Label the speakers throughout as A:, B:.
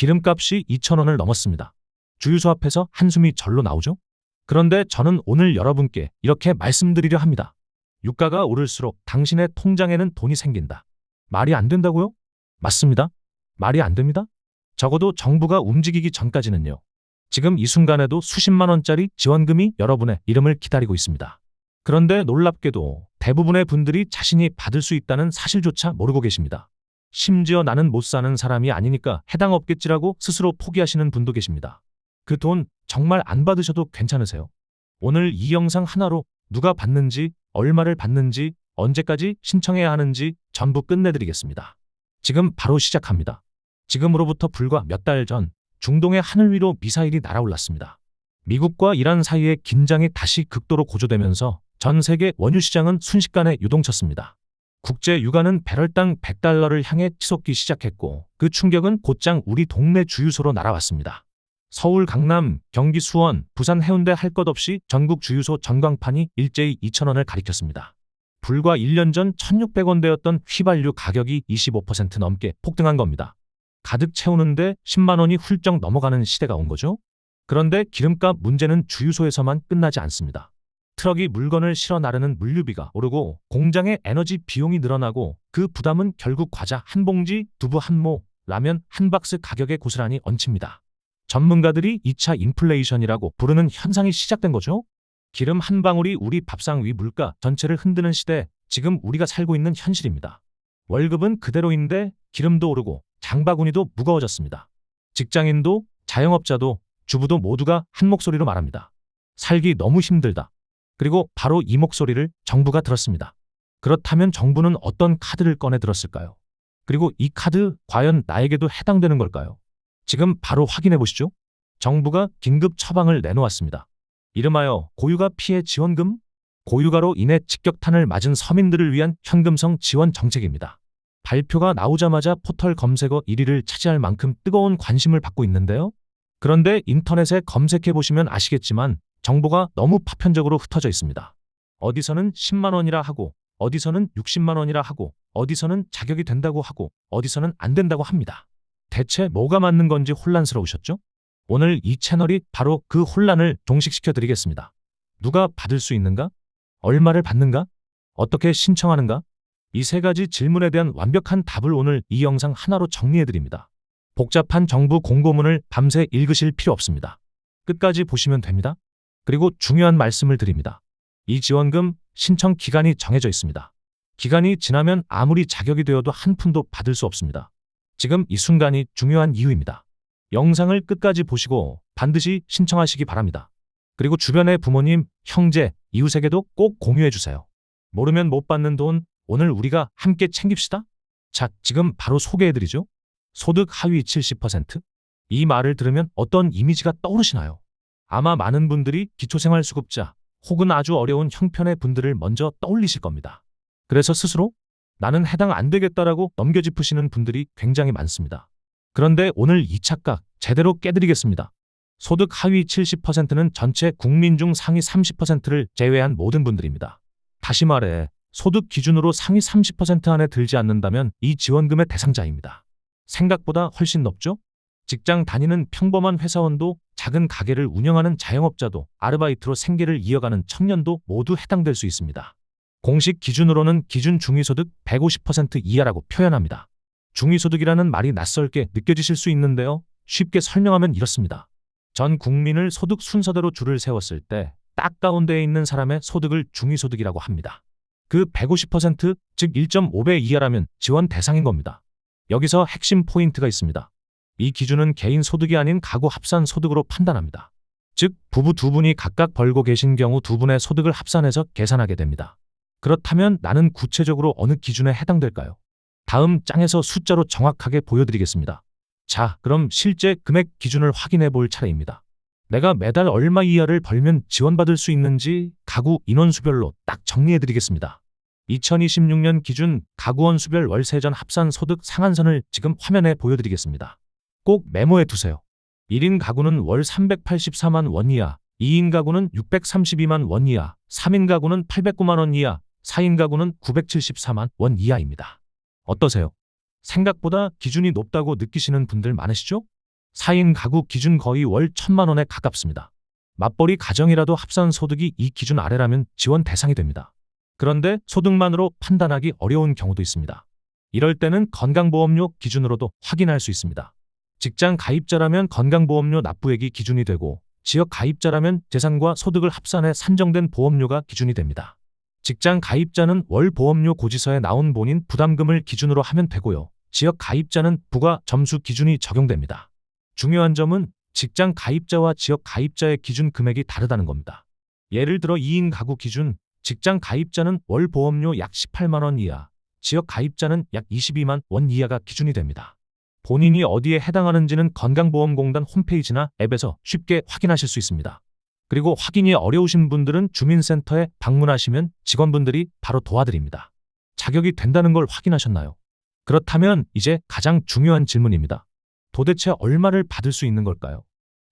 A: 기름값이 2,000원을 넘었습니다. 주유소 앞에서 한숨이 절로 나오죠? 그런데 저는 오늘 여러분께 이렇게 말씀드리려 합니다. 유가가 오를수록 당신의 통장에는 돈이 생긴다. 말이 안 된다고요? 맞습니다. 말이 안 됩니다. 적어도 정부가 움직이기 전까지는요. 지금 이 순간에도 수십만 원짜리 지원금이 여러분의 이름을 기다리고 있습니다. 그런데 놀랍게도 대부분의 분들이 자신이 받을 수 있다는 사실조차 모르고 계십니다. 심지어 나는 못 사는 사람이 아니니까 해당 없겠지라고 스스로 포기하시는 분도 계십니다. 그 돈 정말 안 받으셔도 괜찮으세요? 오늘 이 영상 하나로 누가 받는지, 얼마를 받는지, 언제까지 신청해야 하는지 전부 끝내드리겠습니다. 지금 바로 시작합니다. 지금으로부터 불과 몇 달 전 중동의 하늘 위로 미사일이 날아올랐습니다. 미국과 이란 사이의 긴장이 다시 극도로 고조되면서 전 세계 원유 시장은 순식간에 요동쳤습니다. 국제 유가는 배럴당 100달러를 향해 치솟기 시작했고 그 충격은 곧장 우리 동네 주유소로 날아왔습니다. 서울, 강남, 경기, 수원, 부산, 해운대 할 것 없이 전국 주유소 전광판이 일제히 2,000원을 가리켰습니다. 불과 1년 전 1,600원대였던 휘발유 가격이 25% 넘게 폭등한 겁니다. 가득 채우는데 10만 원이 훌쩍 넘어가는 시대가 온 거죠. 그런데 기름값 문제는 주유소에서만 끝나지 않습니다. 트럭이 물건을 실어 나르는 물류비가 오르고 공장의 에너지 비용이 늘어나고 그 부담은 결국 과자 한 봉지, 두부 한 모, 라면 한 박스 가격에 고스란히 얹힙니다. 전문가들이 2차 인플레이션이라고 부르는 현상이 시작된 거죠. 기름 한 방울이 우리 밥상 위 물가 전체를 흔드는 시대, 지금 우리가 살고 있는 현실입니다. 월급은 그대로인데 기름도 오르고 장바구니도 무거워졌습니다. 직장인도 자영업자도 주부도 모두가 한 목소리로 말합니다. 살기 너무 힘들다. 그리고 바로 이 목소리를 정부가 들었습니다. 그렇다면 정부는 어떤 카드를 꺼내 들었을까요? 그리고 이 카드 과연 나에게도 해당되는 걸까요? 지금 바로 확인해 보시죠. 정부가 긴급 처방을 내놓았습니다. 이름하여 고유가 피해 지원금? 고유가로 인해 직격탄을 맞은 서민들을 위한 현금성 지원 정책입니다. 발표가 나오자마자 포털 검색어 1위를 차지할 만큼 뜨거운 관심을 받고 있는데요. 그런데 인터넷에 검색해 보시면 아시겠지만 정보가 너무 파편적으로 흩어져 있습니다. 어디서는 10만 원이라 하고, 어디서는 60만 원이라 하고, 어디서는 자격이 된다고 하고, 어디서는 안 된다고 합니다. 대체 뭐가 맞는 건지 혼란스러우셨죠? 오늘 이 채널이 바로 그 혼란을 종식시켜 드리겠습니다. 누가 받을 수 있는가? 얼마를 받는가? 어떻게 신청하는가? 이 세 가지 질문에 대한 완벽한 답을 오늘 이 영상 하나로 정리해 드립니다. 복잡한 정부 공고문을 밤새 읽으실 필요 없습니다. 끝까지 보시면 됩니다. 그리고 중요한 말씀을 드립니다. 이 지원금 신청 기간이 정해져 있습니다. 기간이 지나면 아무리 자격이 되어도 한 푼도 받을 수 없습니다. 지금 이 순간이 중요한 이유입니다. 영상을 끝까지 보시고 반드시 신청하시기 바랍니다. 그리고 주변의 부모님, 형제, 이웃에게도 꼭 공유해 주세요. 모르면 못 받는 돈 오늘 우리가 함께 챙깁시다. 자, 지금 바로 소개해드리죠. 소득 하위 70%? 이 말을 들으면 어떤 이미지가 떠오르시나요? 아마 많은 분들이 기초생활수급자 혹은 아주 어려운 형편의 분들을 먼저 떠올리실 겁니다. 그래서 스스로 나는 해당 안 되겠다라고 넘겨짚으시는 분들이 굉장히 많습니다. 그런데 오늘 이 착각 제대로 깨드리겠습니다. 소득 하위 70%는 전체 국민 중 상위 30%를 제외한 모든 분들입니다. 다시 말해 소득 기준으로 상위 30% 안에 들지 않는다면 이 지원금의 대상자입니다. 생각보다 훨씬 높죠? 직장 다니는 평범한 회사원도 작은 가게를 운영하는 자영업자도 아르바이트로 생계를 이어가는 청년도 모두 해당될 수 있습니다. 공식 기준으로는 기준 중위소득 150% 이하라고 표현합니다. 중위소득이라는 말이 낯설게 느껴지실 수 있는데요. 쉽게 설명하면 이렇습니다. 전 국민을 소득 순서대로 줄을 세웠을 때 딱 가운데에 있는 사람의 소득을 중위소득이라고 합니다. 그 150%, 즉 1.5배 이하라면 지원 대상인 겁니다. 여기서 핵심 포인트가 있습니다. 이 기준은 개인 소득이 아닌 가구 합산 소득으로 판단합니다. 즉 부부 두 분이 각각 벌고 계신 경우 두 분의 소득을 합산해서 계산하게 됩니다. 그렇다면 나는 구체적으로 어느 기준에 해당될까요? 다음 장에서 숫자로 정확하게 보여드리겠습니다. 자, 그럼 실제 금액 기준을 확인해 볼 차례입니다. 내가 매달 얼마 이하를 벌면 지원받을 수 있는지 가구 인원수별로 딱 정리해 드리겠습니다. 2026년 기준 가구원 수별 월세전 합산 소득 상한선을 지금 화면에 보여드리겠습니다. 꼭 메모해 두세요. 1인 가구는 월 384만 원 이하, 2인 가구는 632만 원 이하, 3인 가구는 809만 원 이하, 4인 가구는 974만 원 이하입니다. 어떠세요? 생각보다 기준이 높다고 느끼시는 분들 많으시죠? 4인 가구 기준 거의 월 1,000만 원에 가깝습니다. 맞벌이 가정이라도 합산 소득이 이 기준 아래라면 지원 대상이 됩니다. 그런데 소득만으로 판단하기 어려운 경우도 있습니다. 이럴 때는 건강보험료 기준으로도 확인할 수 있습니다. 직장 가입자라면 건강보험료 납부액이 기준이 되고 지역 가입자라면 재산과 소득을 합산해 산정된 보험료가 기준이 됩니다. 직장 가입자는 월 보험료 고지서에 나온 본인 부담금을 기준으로 하면 되고요. 지역 가입자는 부가 점수 기준이 적용됩니다. 중요한 점은 직장 가입자와 지역 가입자의 기준 금액이 다르다는 겁니다. 예를 들어 2인 가구 기준 직장 가입자는 월 보험료 약 18만 원 이하, 지역 가입자는 약 22만 원 이하가 기준이 됩니다. 본인이 어디에 해당하는지는 건강보험공단 홈페이지나 앱에서 쉽게 확인하실 수 있습니다. 그리고 확인이 어려우신 분들은 주민센터에 방문하시면 직원분들이 바로 도와드립니다. 자격이 된다는 걸 확인하셨나요? 그렇다면 이제 가장 중요한 질문입니다. 도대체 얼마를 받을 수 있는 걸까요?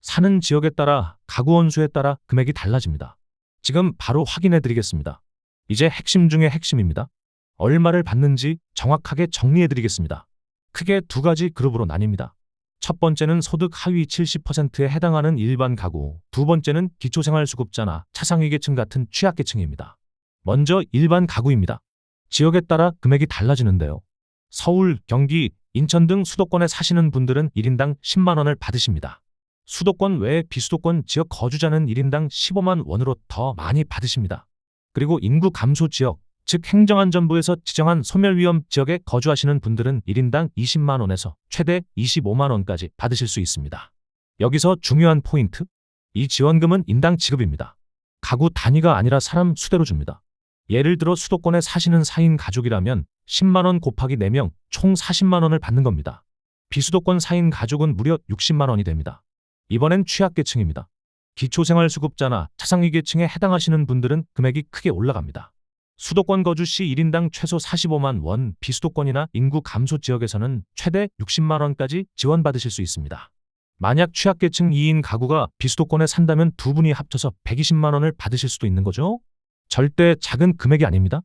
A: 사는 지역에 따라 가구 원수에 따라 금액이 달라집니다. 지금 바로 확인해 드리겠습니다. 이제 핵심 중에 핵심입니다. 얼마를 받는지 정확하게 정리해 드리겠습니다. 크게 두 가지 그룹으로 나뉩니다. 첫 번째는 소득 하위 70%에 해당하는 일반 가구, 두 번째는 기초생활수급자나 차상위계층 같은 취약계층입니다. 먼저 일반 가구입니다. 지역에 따라 금액이 달라지는데요. 서울, 경기, 인천 등 수도권에 사시는 분들은 1인당 10만 원을 받으십니다. 수도권 외에 비수도권 지역 거주자는 1인당 15만 원으로 더 많이 받으십니다. 그리고 인구 감소 지역, 즉 행정안전부에서 지정한 소멸위험 지역에 거주하시는 분들은 1인당 20만 원에서 최대 25만 원까지 받으실 수 있습니다. 여기서 중요한 포인트, 이 지원금은 인당 지급입니다. 가구 단위가 아니라 사람 수대로 줍니다. 예를 들어 수도권에 사시는 4인 가족이라면 10만 원 곱하기 4명 총 40만 원을 받는 겁니다. 비수도권 4인 가족은 무려 60만 원이 됩니다. 이번엔 취약계층입니다. 기초생활수급자나 차상위계층에 해당하시는 분들은 금액이 크게 올라갑니다. 수도권 거주 시 1인당 최소 45만 원, 비수도권이나 인구 감소 지역에서는 최대 60만 원까지 지원받으실 수 있습니다. 만약 취약계층 2인 가구가 비수도권에 산다면 두 분이 합쳐서 120만 원을 받으실 수도 있는 거죠? 절대 작은 금액이 아닙니다.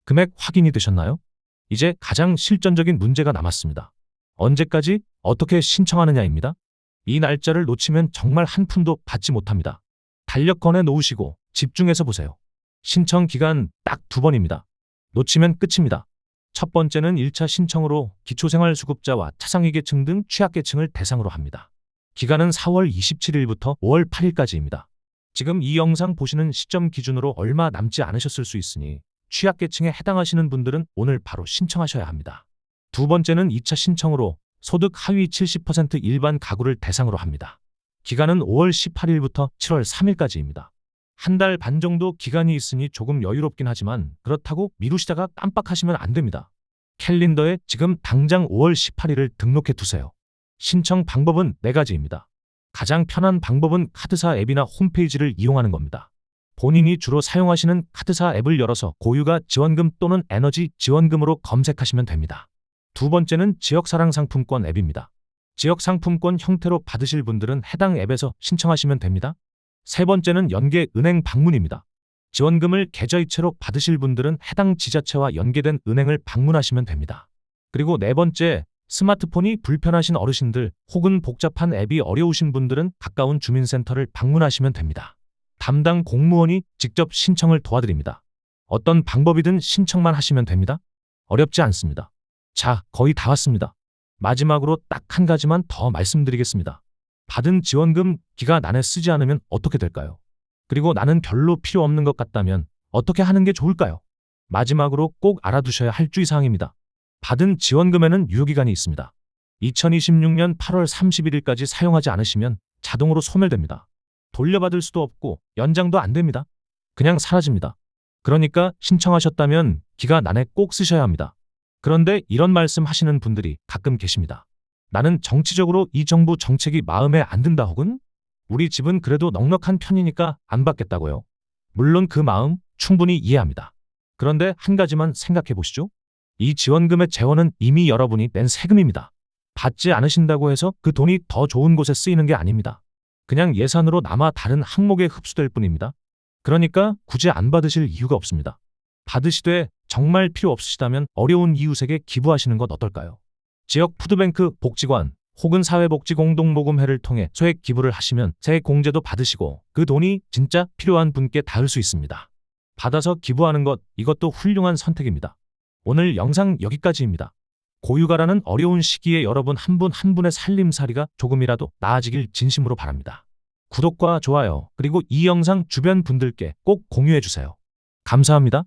A: 금액 확인이 되셨나요? 이제 가장 실전적인 문제가 남았습니다. 언제까지 어떻게 신청하느냐입니다. 이 날짜를 놓치면 정말 한 푼도 받지 못합니다. 달력 꺼내 놓으시고 집중해서 보세요. 신청 기간 딱 2번입니다. 놓치면 끝입니다. 첫 번째는 1차 신청으로 기초생활수급자와 차상위계층 등 취약계층을 대상으로 합니다. 기간은 4월 27일부터 5월 8일까지입니다. 지금 이 영상 보시는 시점 기준으로 얼마 남지 않으셨을 수 있으니 취약계층에 해당하시는 분들은 오늘 바로 신청하셔야 합니다. 두 번째는 2차 신청으로 소득 하위 70% 일반 가구를 대상으로 합니다. 기간은 5월 18일부터 7월 3일까지입니다. 한 달 반 정도 기간이 있으니 조금 여유롭긴 하지만 그렇다고 미루시다가 깜빡하시면 안 됩니다. 캘린더에 지금 당장 5월 18일을 등록해 두세요. 신청 방법은 4가지입니다. 가장 편한 방법은 카드사 앱이나 홈페이지를 이용하는 겁니다. 본인이 주로 사용하시는 카드사 앱을 열어서 고유가 지원금 또는 에너지 지원금으로 검색하시면 됩니다. 두 번째는 지역사랑상품권 앱입니다. 지역상품권 형태로 받으실 분들은 해당 앱에서 신청하시면 됩니다. 세 번째는 연계 은행 방문입니다. 지원금을 계좌이체로 받으실 분들은 해당 지자체와 연계된 은행을 방문하시면 됩니다. 그리고 네 번째, 스마트폰이 불편하신 어르신들 혹은 복잡한 앱이 어려우신 분들은 가까운 주민센터를 방문하시면 됩니다. 담당 공무원이 직접 신청을 도와드립니다. 어떤 방법이든 신청만 하시면 됩니다. 어렵지 않습니다. 자, 거의 다 왔습니다. 마지막으로 딱 한 가지만 더 말씀드리겠습니다. 받은 지원금 기간 안에 쓰지 않으면 어떻게 될까요? 그리고 나는 별로 필요 없는 것 같다면 어떻게 하는 게 좋을까요? 마지막으로 꼭 알아두셔야 할 주의사항입니다. 받은 지원금에는 유효기간이 있습니다. 2026년 8월 31일까지 사용하지 않으시면 자동으로 소멸됩니다. 돌려받을 수도 없고 연장도 안 됩니다. 그냥 사라집니다. 그러니까 신청하셨다면 기간 안에 꼭 쓰셔야 합니다. 그런데 이런 말씀 하시는 분들이 가끔 계십니다. 나는 정치적으로 이 정부 정책이 마음에 안 든다 혹은 우리 집은 그래도 넉넉한 편이니까 안 받겠다고요. 물론 그 마음 충분히 이해합니다. 그런데 한 가지만 생각해 보시죠. 이 지원금의 재원은 이미 여러분이 낸 세금입니다. 받지 않으신다고 해서 그 돈이 더 좋은 곳에 쓰이는 게 아닙니다. 그냥 예산으로 남아 다른 항목에 흡수될 뿐입니다. 그러니까 굳이 안 받으실 이유가 없습니다. 받으시되 정말 필요 없으시다면 어려운 이웃에게 기부하시는 것 어떨까요? 지역 푸드뱅크, 복지관 혹은 사회복지공동모금회를 통해 소액 기부를 하시면 세액공제도 받으시고 그 돈이 진짜 필요한 분께 닿을 수 있습니다. 받아서 기부하는 것, 이것도 훌륭한 선택입니다. 오늘 영상 여기까지입니다. 고육아라는 어려운 시기에 여러분 한 분 한 분의 살림살이가 조금이라도 나아지길 진심으로 바랍니다. 구독과 좋아요, 그리고 이 영상 주변 분들께 꼭 공유해 주세요. 감사합니다.